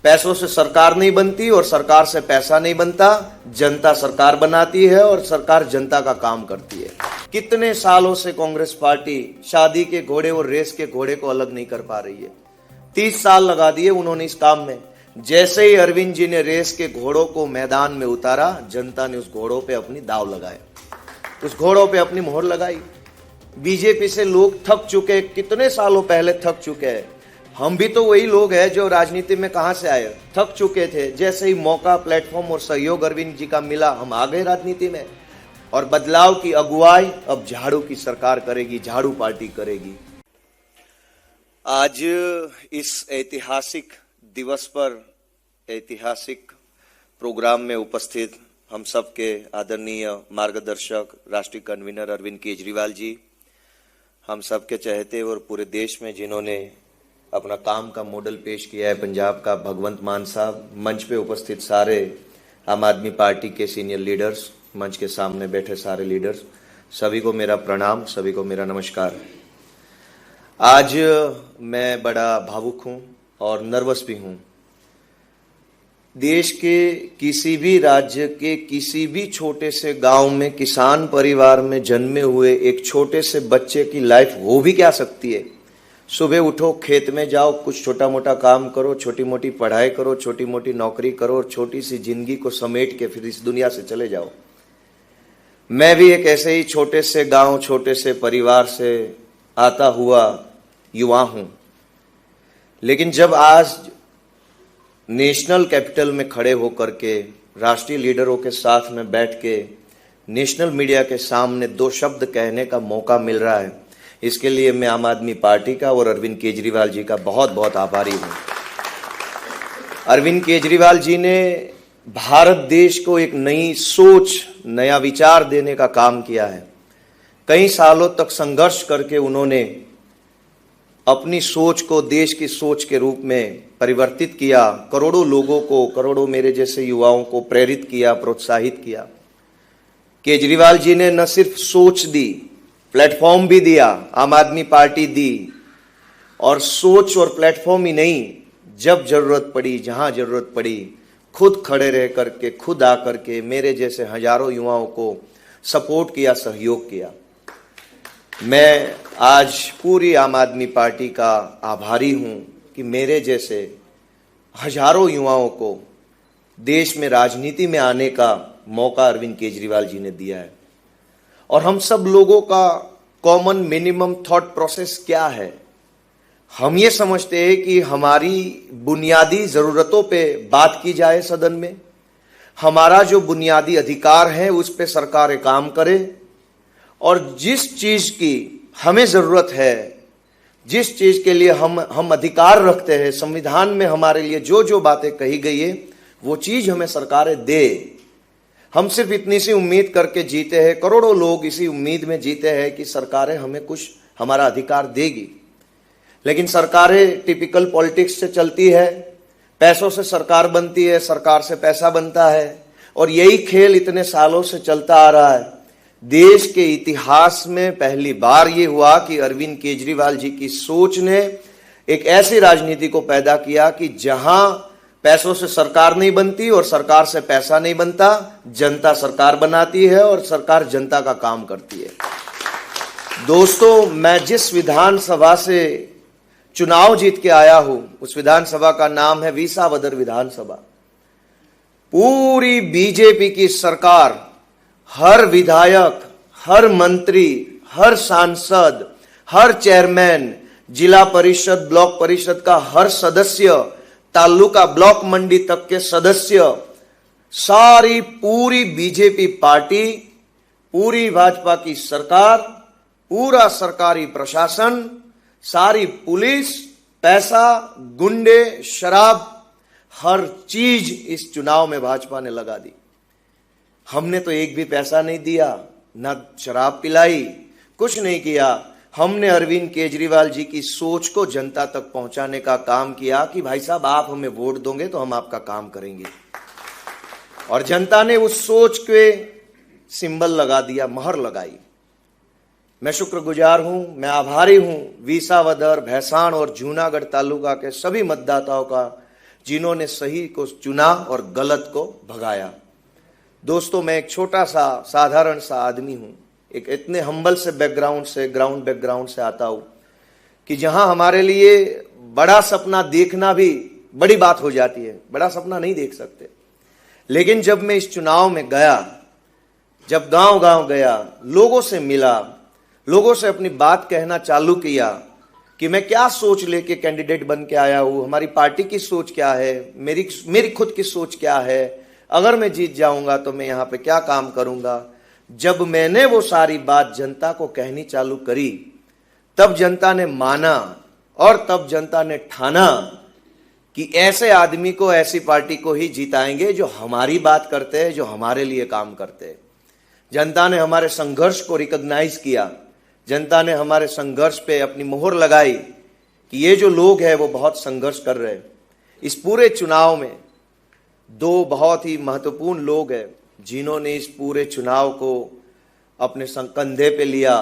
पैसों से सरकार नहीं बनती और सरकार से पैसा नहीं बनता, जनता सरकार बनाती है और सरकार जनता का काम करती है। कितने सालों से कांग्रेस पार्टी शादी के घोड़े और रेस के घोड़े को अलग नहीं कर पा रही है। 30 साल लगा दिए उन्होंने इस काम में। जैसे ही अरविंद जी ने रेस के घोड़ों को मैदान में उतारा, जनता ने उस घोड़ों पे अपनी दाव लगाए, उस घोड़ों पे अपनी मोहर लगाई। बीजेपी से लोग थक चुके, कितने सालों पहले थक चुके हैं। हम भी तो वही लोग हैं जो राजनीति में कहां से आए, थक चुके थे। जैसे ही मौका, प्लेटफॉर्म और सहयोग अरविंद जी का मिला, हम आ गए राजनीति में। और बदलाव की अगुवाई अब झाड़ू की सरकार करेगी, झाड़ू पार्टी करेगी। आज इस ऐतिहासिक दिवस पर, ऐतिहासिक प्रोग्राम में उपस्थित हम सबके आदरणीय मार्गदर्शक, राष्ट्रीय कन्वीनर अरविंद केजरीवाल जी, हम सबके चहेते और पूरे देश में जिन्होंने अपना काम का मॉडल पेश किया है, पंजाब का भगवंत मान साहब, मंच पे उपस्थित सारे आम आदमी पार्टी के सीनियर लीडर्स, मंच के सामने बैठे सारे लीडर्स, सभी को मेरा प्रणाम, सभी को मेरा नमस्कार। आज मैं बड़ा भावुक हूं और नर्वस भी हूं। देश के किसी भी राज्य के किसी भी छोटे से गांव में किसान परिवार में जन्मे हुए एक छोटे से बच्चे की लाइफ हो भी क्या सकती है। सुबह उठो, खेत में जाओ, कुछ छोटा मोटा काम करो, छोटी मोटी पढ़ाई करो, छोटी मोटी नौकरी करो और छोटी सी जिंदगी को समेट के फिर इस दुनिया से चले जाओ। मैं भी एक ऐसे ही छोटे से गांव, छोटे से परिवार से आता हुआ युवा हूं। लेकिन जब आज नेशनल कैपिटल में खड़े होकर के, राष्ट्रीय लीडरों के साथ में बैठ के, नेशनल मीडिया के सामने 2 शब्द कहने का मौका मिल रहा है, इसके लिए मैं आम आदमी पार्टी का और अरविंद केजरीवाल जी का बहुत बहुत आभारी हूं। अरविंद केजरीवाल जी ने भारत देश को एक नई सोच, नया विचार देने का काम किया है। कई सालों तक संघर्ष करके उन्होंने अपनी सोच को देश की सोच के रूप में परिवर्तित किया, करोड़ों लोगों को, करोड़ों मेरे जैसे युवाओं को प्रेरित किया, प्रोत्साहित किया। केजरीवाल जी ने न सिर्फ सोच दी, प्लेटफॉर्म भी दिया, आम आदमी पार्टी दी। और सोच और प्लेटफॉर्म ही नहीं, जब जरूरत पड़ी, जहां जरूरत पड़ी, खुद खड़े रह करके, खुद आकर के मेरे जैसे हजारों युवाओं को सपोर्ट किया, सहयोग किया। मैं आज पूरी आम आदमी पार्टी का आभारी हूं कि मेरे जैसे हजारों युवाओं को देश में राजनीति में आने का मौका अरविंद केजरीवाल जी ने दिया है। और हम सब लोगों का कॉमन मिनिमम थॉट प्रोसेस क्या है? हम ये समझते हैं कि हमारी बुनियादी जरूरतों पे बात की जाए सदन में, हमारा जो बुनियादी अधिकार है उस पे सरकारें काम करे, और जिस चीज की हमें जरूरत है, जिस चीज के लिए हम अधिकार रखते हैं, संविधान में हमारे लिए जो जो बातें कही गई है वो चीज हमें सरकारें दे। हम सिर्फ इतनी सी उम्मीद करके जीते हैं, करोड़ों लोग इसी उम्मीद में जीते हैं कि सरकारें हमें कुछ हमारा अधिकार देगी। लेकिन सरकारें टिपिकल पॉलिटिक्स से चलती है, पैसों से सरकार बनती है, सरकार से पैसा बनता है, और यही खेल इतने सालों से चलता आ रहा है। देश के इतिहास में पहली बार ये हुआ कि अरविंद केजरीवाल जी की सोच ने एक ऐसी राजनीति को पैदा किया कि जहां पैसों से सरकार नहीं बनती और सरकार से पैसा नहीं बनता, जनता सरकार बनाती है और सरकार जनता का काम करती है। दोस्तों, मैं जिस विधानसभा से चुनाव जीत के आया हूं, उस विधानसभा का नाम है विसावदर विधानसभा। पूरी बीजेपी की सरकार, हर विधायक, हर मंत्री, हर सांसद, हर चेयरमैन, जिला परिषद, ब्लॉक परिषद का हर सदस्य, तालुका ब्लॉक मंडी तक के सदस्य, सारी पूरी बीजेपी पार्टी, पूरी भाजपा की सरकार, पूरा सरकारी प्रशासन, सारी पुलिस, पैसा, गुंडे, शराब, हर चीज इस चुनाव में भाजपा ने लगा दी। हमने तो एक भी पैसा नहीं दिया, ना शराब पिलाई, कुछ नहीं किया। हमने अरविंद केजरीवाल जी की सोच को जनता तक पहुंचाने का काम किया कि भाई साहब, आप हमें वोट दोगे तो हम आपका काम करेंगे। और जनता ने उस सोच के सिंबल लगा दिया, मोहर लगाई। मैं शुक्रगुजार हूं, मैं आभारी हूं विसावदर, भैसाण और जूनागढ़ तालुका के सभी मतदाताओं का, जिन्होंने सही को चुना और गलत को भगाया। दोस्तों, मैं एक छोटा सा साधारण सा आदमी हूं, एक इतने हम्बल से बैकग्राउंड से, ग्राउंड बैकग्राउंड से आता हूं कि जहां हमारे लिए बड़ा सपना देखना भी बड़ी बात हो जाती है, बड़ा सपना नहीं देख सकते। लेकिन जब मैं इस चुनाव में गया, जब गांव गांव गया, लोगों से मिला, लोगों से अपनी बात कहना चालू किया कि मैं क्या सोच लेके कैंडिडेट बन के आया हूं, हमारी पार्टी की सोच क्या है, मेरी खुद की सोच क्या है, अगर मैं जीत जाऊंगा तो मैं यहां पे क्या काम करूंगा। जब मैंने वो सारी बात जनता को कहनी चालू करी, तब जनता ने माना और तब जनता ने ठाना कि ऐसे आदमी को, ऐसी पार्टी को ही जिताएंगे जो हमारी बात करते हैं, जो हमारे लिए काम करते हैं। जनता ने हमारे संघर्ष को रिकॉग्नाइज किया, जनता ने हमारे संघर्ष पे अपनी मोहर लगाई कि ये जो लोग हैं वो बहुत संघर्ष कर रहे हैं। इस पूरे चुनाव में दो बहुत ही महत्वपूर्ण लोग हैं जिन्होंने इस पूरे चुनाव को अपने कंधे पे लिया,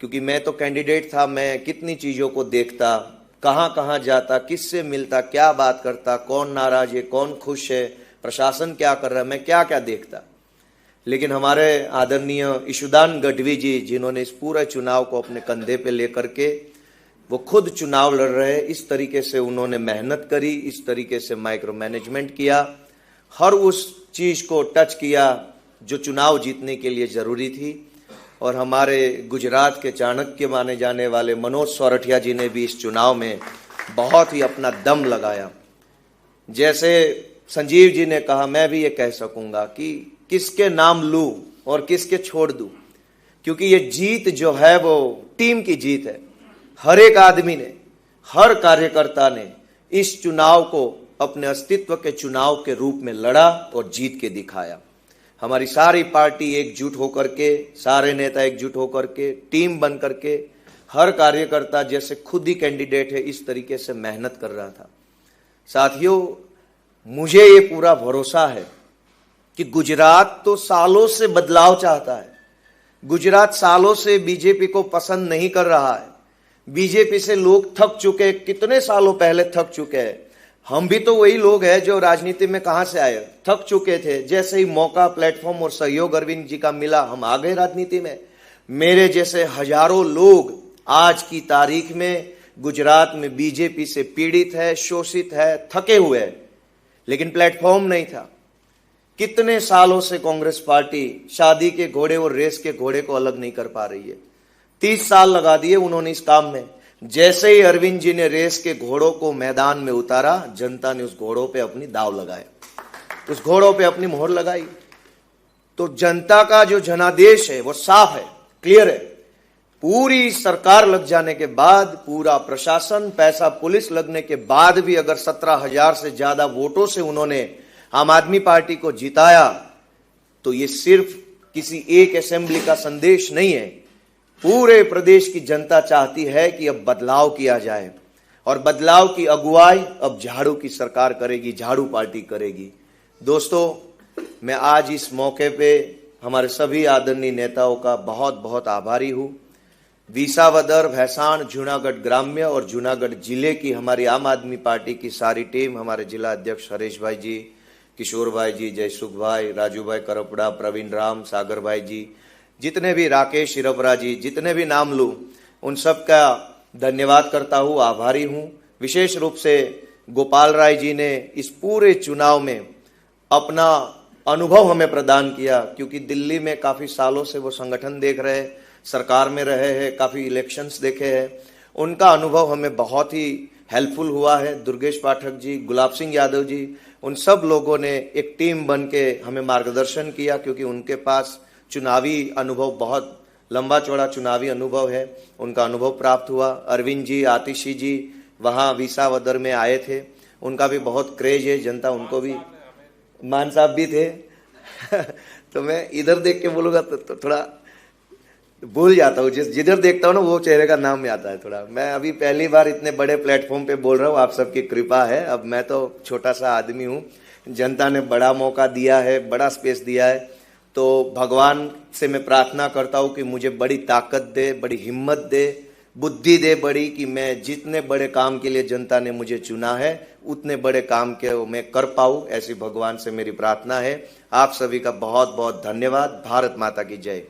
क्योंकि मैं तो कैंडिडेट था, मैं कितनी चीज़ों को देखता, कहाँ कहाँ जाता, किससे मिलता, क्या बात करता, कौन नाराज है, कौन खुश है, प्रशासन क्या कर रहा है, मैं क्या क्या देखता। लेकिन हमारे आदरणीय ईशुदान गढ़वी जी, जिन्होंने इस पूरे चुनाव को अपने कंधे पे लेकर के वो खुद चुनाव लड़ रहे हैं, इस तरीके से उन्होंने मेहनत करी, इस तरीके से माइक्रो मैनेजमेंट किया, हर उस चीज़ को टच किया जो चुनाव जीतने के लिए ज़रूरी थी। और हमारे गुजरात के चाणक्य माने जाने वाले मनोज सोरठिया जी ने भी इस चुनाव में बहुत ही अपना दम लगाया। जैसे संजीव जी ने कहा, मैं भी ये कह सकूंगा कि किसके नाम लूं और किसके छोड़ दूं, क्योंकि ये जीत जो है वो टीम की जीत है। हर एक आदमी ने, हर कार्यकर्ता ने इस चुनाव को अपने अस्तित्व के चुनाव के रूप में लड़ा और जीत के दिखाया। हमारी सारी पार्टी एकजुट होकर के, सारे नेता एकजुट होकर के, टीम बन करके, हर कार्यकर्ता जैसे खुद ही कैंडिडेट है इस तरीके से मेहनत कर रहा था। साथियों, मुझे ये पूरा भरोसा है कि गुजरात तो सालों से बदलाव चाहता है, गुजरात सालों से बीजेपी को पसंद नहीं कर रहा है, बीजेपी से लोग थक चुके, कितने सालों पहले थक चुके हैं। हम भी तो वही लोग हैं जो राजनीति में कहां से आए, थक चुके थे। जैसे ही मौका, प्लेटफॉर्म और सहयोग अरविंद जी का मिला, हम आ गए राजनीति में। मेरे जैसे हजारों लोग आज की तारीख में गुजरात में बीजेपी से पीड़ित है, शोषित है, थके हुए हैं, लेकिन प्लेटफॉर्म नहीं था। कितने सालों से कांग्रेस पार्टी शादी के घोड़े और रेस के घोड़े को अलग नहीं कर पा रही है। 30 साल लगा दिए उन्होंने इस काम में। जैसे ही अरविंद जी ने रेस के घोड़ों को मैदान में उतारा, जनता ने उस घोड़ों पे अपनी दाव लगाया, उस घोड़ों पे अपनी मोहर लगाई। तो जनता का जो जनादेश है वो साफ है, क्लियर है। पूरी सरकार लग जाने के बाद, पूरा प्रशासन, पैसा पुलिस लगने के बाद भी अगर 17,000 से ज्यादा वोटों से उन्होंने आम आदमी पार्टी को जिताया, तो ये सिर्फ किसी एक असेंबली का संदेश नहीं है। पूरे प्रदेश की जनता चाहती है कि अब बदलाव किया जाए, और बदलाव की अगुवाई अब झाड़ू की सरकार करेगी, झाड़ू पार्टी करेगी। दोस्तों, मैं आज इस मौके पे हमारे सभी आदरणीय नेताओं का बहुत बहुत आभारी हूँ। विसावदर, भैंसाण, जूनागढ़ ग्राम्य और जूनागढ़ जिले की हमारी आम आदमी पार्टी की सारी टीम, हमारे जिला अध्यक्ष हरीश भाई जी, किशोर भाई जी, जयसुख भाई, राजू भाई करपड़ा, प्रवीण राम, सागर भाई जी, जितने भी, राकेश शिरपरा जी, जितने भी नाम लूँ, उन सब का धन्यवाद करता हूँ, आभारी हूँ। विशेष रूप से गोपाल राय जी ने इस पूरे चुनाव में अपना अनुभव हमें प्रदान किया, क्योंकि दिल्ली में काफ़ी सालों से वो संगठन देख रहे हैं, सरकार में रहे हैं, काफ़ी इलेक्शंस देखे हैं। उनका अनुभव हमें बहुत ही हेल्पफुल हुआ है। दुर्गेश पाठक जी, गुलाब सिंह यादव जी, उन सब लोगों ने एक टीम बन के हमें मार्गदर्शन किया, क्योंकि उनके पास चुनावी अनुभव, बहुत लंबा चौड़ा चुनावी अनुभव है, उनका अनुभव प्राप्त हुआ। अरविंद जी, आतिशी जी वहाँ विसावदर में आए थे, उनका भी बहुत क्रेज है, जनता उनको भी, मान साहब भी थे तो मैं इधर देख के बोलूँगा तो थोड़ा भूल जाता हूँ, जिधर देखता हूँ ना वो चेहरे का नाम में आता है थोड़ा। मैं अभी पहली बार इतने बड़े प्लेटफॉर्म पे बोल रहा हूँ, आप सबकी कृपा है। अब मैं तो छोटा सा आदमी हूँ, जनता ने बड़ा मौका दिया है, बड़ा स्पेस दिया है, तो भगवान से मैं प्रार्थना करता हूँ कि मुझे बड़ी ताकत दे, बड़ी हिम्मत दे, बुद्धि दे बड़ी, कि मैं जितने बड़े काम के लिए जनता ने मुझे चुना है उतने बड़े काम के मैं कर पाऊं, ऐसी भगवान से मेरी प्रार्थना है। आप सभी का बहुत बहुत धन्यवाद। भारत माता की जय।